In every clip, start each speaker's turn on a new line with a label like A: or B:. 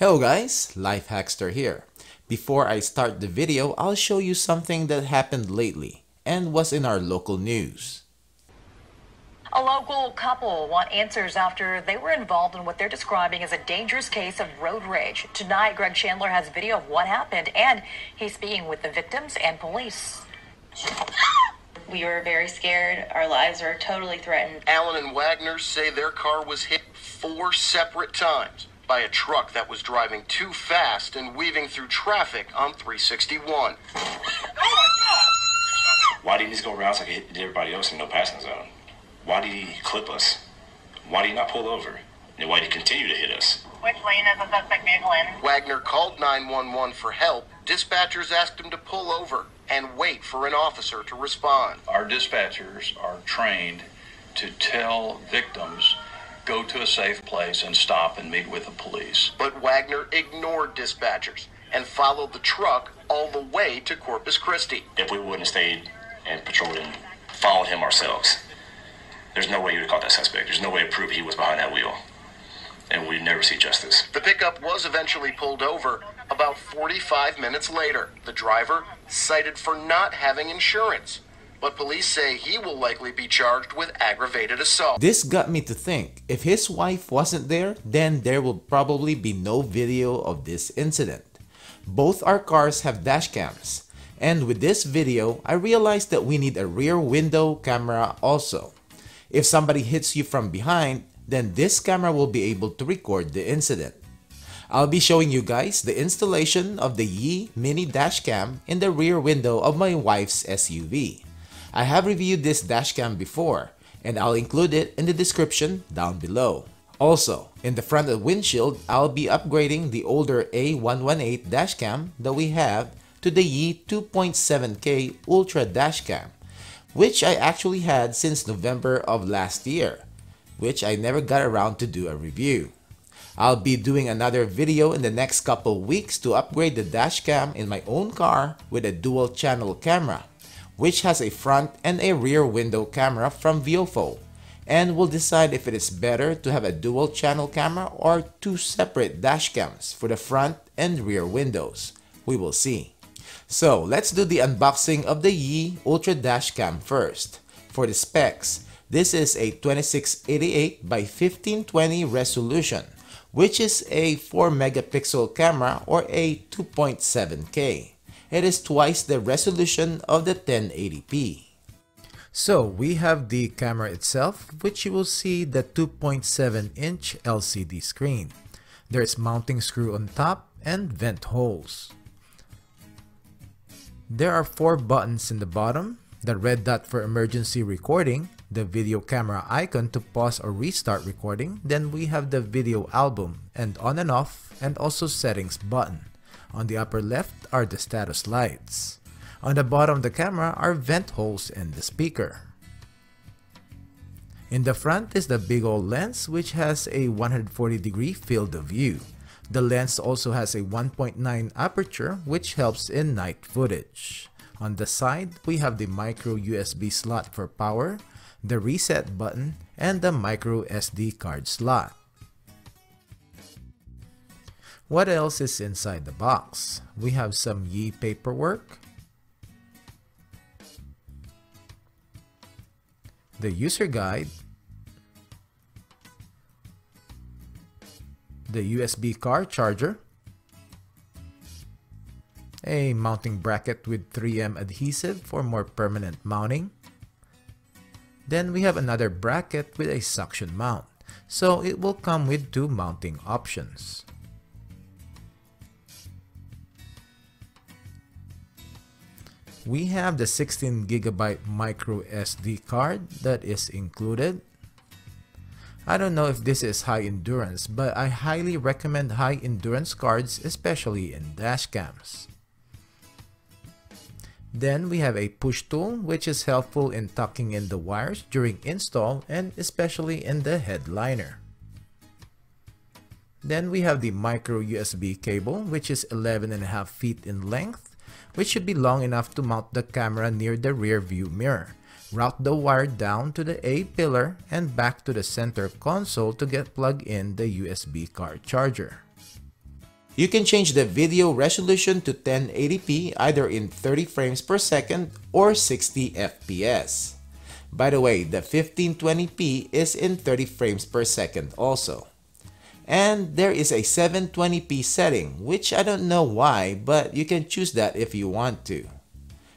A: Hello guys, Life Hackster here. Before I start the video, I'll show you something that happened lately and was in our local news.
B: A local couple want answers after they were involved in what they're describing as a dangerous case of road rage. Tonight, Greg Chandler has video of what happened, and he's speaking with the victims and police.
C: We were very scared. Our lives were totally threatened.
D: Allen and Wagner say their car was hit 4 separate times by a truck that was driving too fast and weaving through traffic on 361.
E: Why did he just go around so he hit everybody else in no passing zone? Why did he clip us? Why did he not pull over? And why did he continue to hit us?
C: Which lane is the suspect vehicle in?
D: Wagner called 911 for help. Dispatchers asked him to pull over and wait for an officer to respond.
F: Our dispatchers are trained to tell victims, go to a safe place and stop and meet with the police.
D: But Wagner ignored dispatchers and followed the truck all the way to Corpus Christi.
E: If we wouldn't have stayed and patrolled and followed him ourselves, there's no way you would have caught that suspect. There's no way to prove he was behind that wheel. And we'd never see justice.
D: The pickup was eventually pulled over about 45 minutes later. The driver cited for not having insurance, but police say he will likely be charged with aggravated assault.
A: This got me to think, if his wife wasn't there, then there will probably be no video of this incident. Both our cars have dash cams, and with this video, I realized that we need a rear window camera also. If somebody hits you from behind, then this camera will be able to record the incident. I'll be showing you guys the installation of the Yi Mini Dashcam in the rear window of my wife's SUV. I have reviewed this dashcam before, and I'll include it in the description down below. Also, in the front of the windshield, I'll be upgrading the older A118 dashcam that we have to the Yi 2.7K Ultra Dashcam, which I actually had since November of last year, which I never got around to do a review. I'll be doing another video in the next couple weeks to upgrade the dashcam in my own car with a dual channel camera, which has a front and a rear window camera from Viofo, and we'll decide if it is better to have a dual channel camera or 2 separate dashcams for the front and rear windows. We will see. So let's do the unboxing of the Yi Ultra Dashcam first. For the specs, this is a 2688 by 1520 resolution, which is a 4 megapixel camera or a 2.7K. It is twice the resolution of the 1080p. So we have the camera itself, which you will see the 2.7-inch LCD screen. There's mounting screw on top and vent holes. There are 4 buttons in the bottom, the red dot for emergency recording, the video camera icon to pause or restart recording, then we have the video album and on and off, and also settings button. On the upper left are the status lights. On the bottom of the camera are vent holes and the speaker. In the front is the big old lens, which has a 140-degree field of view. The lens also has a 1.9 aperture, which helps in night footage. On the side, we have the micro USB slot for power, the reset button, and the micro SD card slot. What else is inside the box? We have some Yi paperwork, the user guide, the USB car charger, a mounting bracket with 3M adhesive for more permanent mounting. Then we have another bracket with a suction mount, so it will come with 2 mounting options. We have the 16GB micro SD card that is included. I don't know if this is high endurance, but I highly recommend high endurance cards, especially in dashcams. Then we have a push tool, which is helpful in tucking in the wires during install and especially in the headliner. Then we have the micro USB cable, which is 11.5 feet in length, which should be long enough to mount the camera near the rear view mirror. Route the wire down to the A pillar and back to the center console to get plugged in the USB car charger. You can change the video resolution to 1080p either in 30 frames per second or 60 FPS. By the way, the 1520p is in 30 frames per second also. And there is a 720p setting, which I don't know why, but you can choose that if you want to.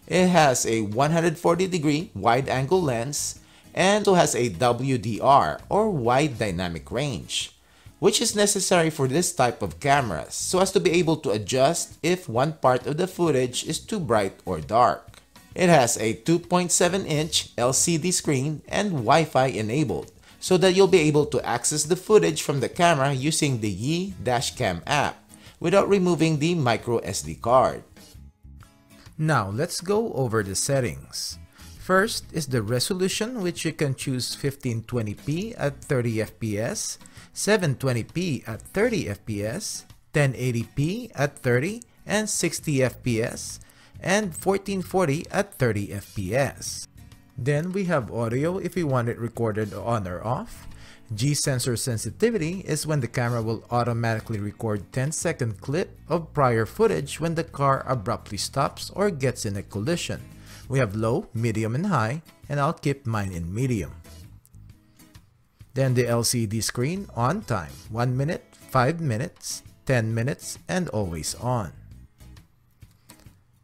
A: It has a 140-degree wide-angle lens and also has a WDR or wide dynamic range, which is necessary for this type of cameras so as to be able to adjust if one part of the footage is too bright or dark. It has a 2.7-inch LCD screen and Wi-Fi enabled, so that you'll be able to access the footage from the camera using the Yi Dashcam app without removing the micro SD card. Now let's go over the settings. First is the resolution, which you can choose 1520p at 30 fps, 720p at 30 fps, 1080p at 30 and 60 fps, and 1440 at 30 fps. Then we have audio if you want it recorded on or off. G-sensor sensitivity is when the camera will automatically record 10-second clip of prior footage when the car abruptly stops or gets in a collision. We have low, medium, and high, and I'll keep mine in medium. Then the LCD screen on time, 1 minute, 5 minutes, 10 minutes, and always on.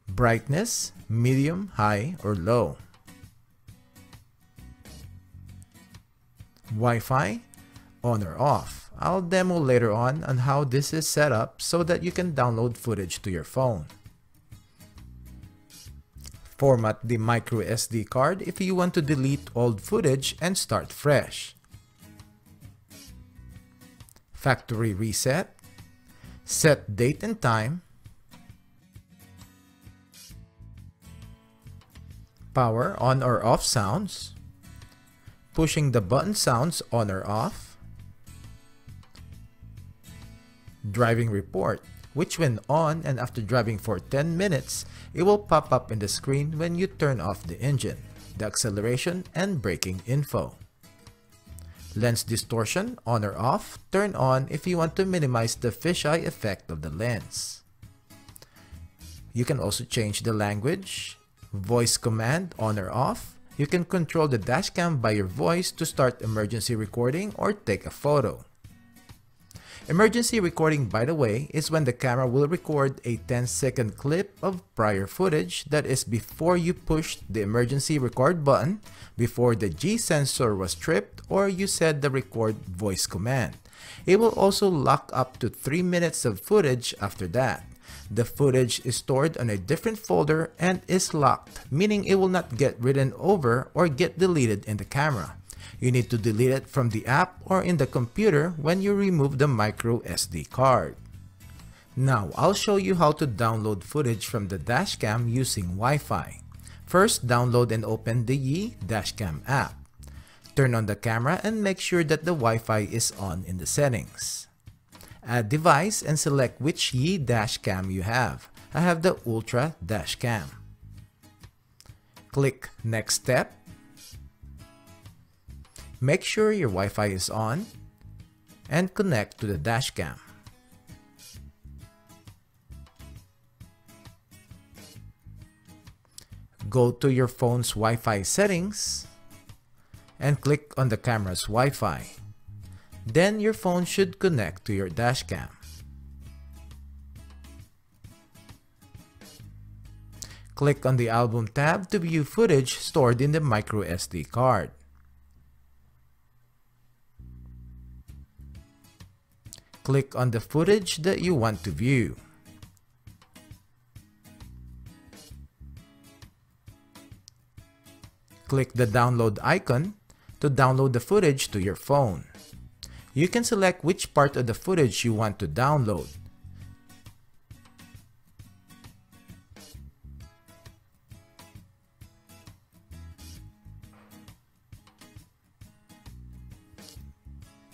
A: Brightness, medium, high, or low. Wi-Fi, on or off. I'll demo later on how this is set up so that you can download footage to your phone. Format the micro SD card if you want to delete old footage and start fresh. Factory reset. Set date and time. Power on or off sounds. Pushing the button sounds on or off. Driving report, which when on and after driving for 10 minutes, it will pop up in the screen when you turn off the engine, the acceleration and braking info. Lens distortion on or off, turn on if you want to minimize the fisheye effect of the lens. You can also change the language. Voice command on or off. You can control the dashcam by your voice to start emergency recording or take a photo. Emergency recording, by the way, is when the camera will record a 10-second clip of prior footage that is before you pushed the emergency record button, before the G sensor was tripped, or you said the record voice command. It will also lock up to 3 minutes of footage after that. The footage is stored on a different folder and is locked, meaning it will not get written over or get deleted in the camera. You need to delete it from the app or in the computer when you remove the micro SD card. Now, I'll show you how to download footage from the dashcam using Wi-Fi. First, download and open the Yi Dashcam app. Turn on the camera and make sure that the Wi-Fi is on in the settings. Add device and select which Yi Dashcam you have. I have the Ultra Dashcam. Click Next Step. Make sure your Wi-Fi is on and connect to the dashcam. Go to your phone's Wi-Fi settings and click on the camera's Wi-Fi. Then your phone should connect to your dashcam. Click on the Album tab to view footage stored in the micro SD card. Click on the footage that you want to view. Click the download icon to download the footage to your phone. You can select which part of the footage you want to download.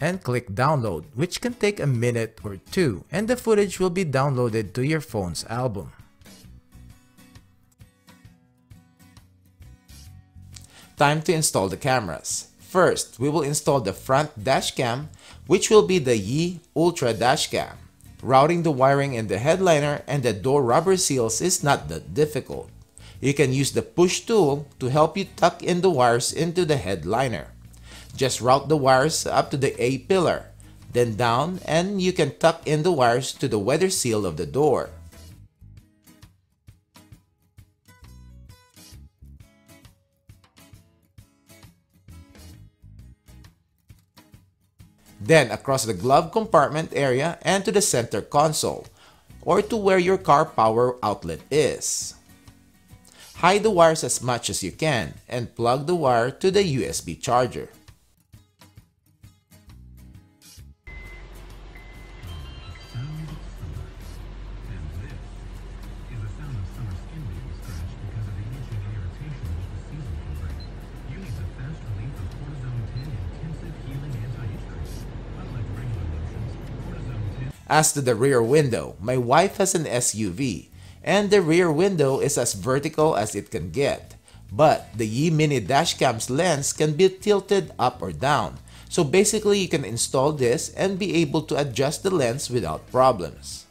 A: And click download, which can take a minute or two, and the footage will be downloaded to your phone's album. Time to install the cameras. First, we will install the front dashcam, which will be the Yi Ultra Dashcam. Routing the wiring in the headliner and the door rubber seals is not that difficult. You can use the push tool to help you tuck in the wires into the headliner. Just route the wires up to the A pillar, then down, and you can tuck in the wires to the weather seal of the door. Then across the glove compartment area and to the center console, or to where your car power outlet is. Hide the wires as much as you can and plug the wire to the USB charger. As to the rear window, my wife has an SUV, and the rear window is as vertical as it can get. But the Yi Mini Dashcam's lens can be tilted up or down, so basically you can install this and be able to adjust the lens without problems.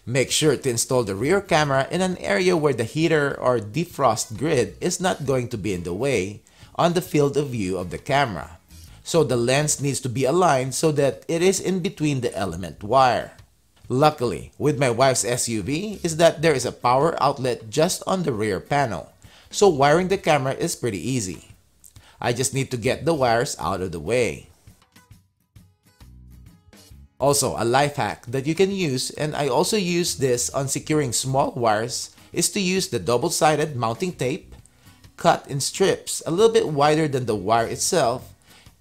A: Make sure to install the rear camera in an area where the heater or defrost grid is not going to be in the way on the field of view of the camera. So the lens needs to be aligned so that it is in between the element wire. Luckily, with my wife's SUV is that there is a power outlet just on the rear panel, so wiring the camera is pretty easy. I just need to get the wires out of the way. Also, a life hack that you can use, and I also use this on securing small wires, is to use the double-sided mounting tape, cut in strips a little bit wider than the wire itself,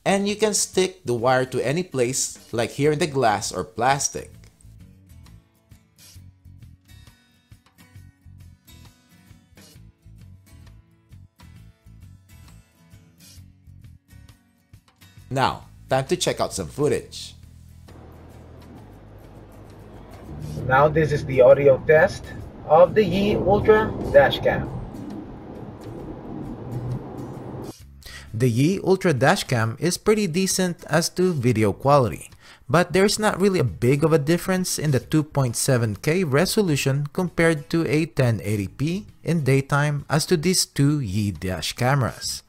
A: and you can stick the wire to any place like here in the glass or plastic. Now, time to check out some footage.
G: Now this is the audio test of the Yi Ultra Dashcam.
A: The Yi Ultra Dashcam is pretty decent as to video quality, but there's not really a big of a difference in the 2.7K resolution compared to a 1080p in daytime as to these two Yi dash cameras.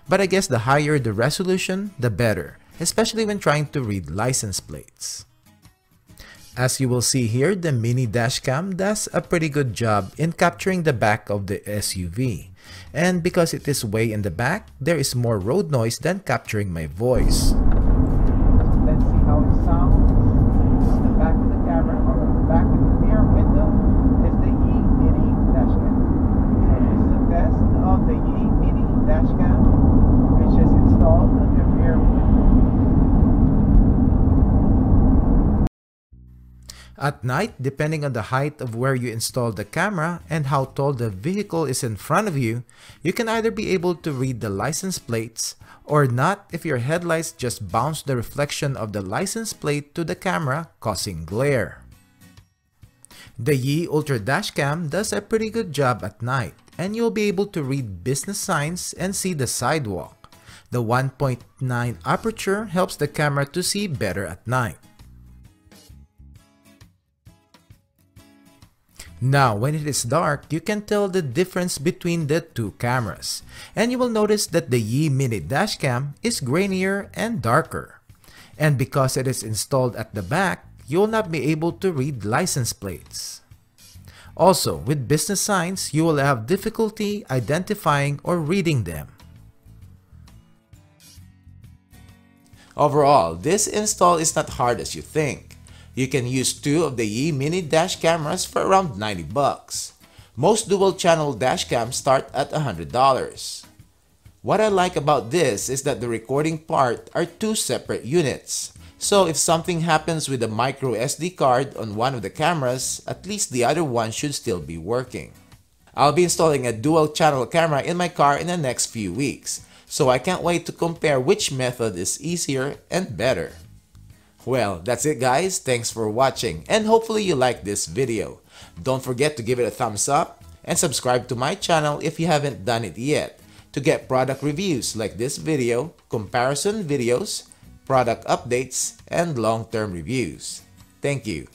A: But I guess the higher the resolution, the better, especially when trying to read license plates. As you will see here, the Mini Dashcam does a pretty good job in capturing the back of the SUV. And because it is way in the back, there is more road noise than capturing my voice.
G: Let's see how it sounds on the back of the camera, or on the back of the rear window is the Yi Mini Dashcam. So this is a test of the Yi Mini Dashcam, which is installed on the rear window.
A: At night, depending on the height of where you install the camera and how tall the vehicle is in front of you, you can either be able to read the license plates or not if your headlights just bounce the reflection of the license plate to the camera, causing glare. The Yi Ultra Dashcam does a pretty good job at night, and you'll be able to read business signs and see the sidewalk. The 1.9 aperture helps the camera to see better at night. Now, when it is dark, you can tell the difference between the two cameras, and you will notice that the Yi Mini Dashcam is grainier and darker. And because it is installed at the back, you will not be able to read license plates. Also, with business signs, you will have difficulty identifying or reading them. Overall, this install is not hard as you think. You can use two of the Yi Mini dash cameras for around $90. Most dual channel dash cams start at $100. What I like about this is that the recording part are two separate units. So if something happens with the micro SD card on one of the cameras, at least the other one should still be working. I'll be installing a dual channel camera in my car in the next few weeks, so I can't wait to compare which method is easier and better. Well, that's it guys, thanks for watching, and hopefully you liked this video. Don't forget to give it a thumbs up and subscribe to my channel if you haven't done it yet to get product reviews like this video, comparison videos, product updates, and long-term reviews. Thank you.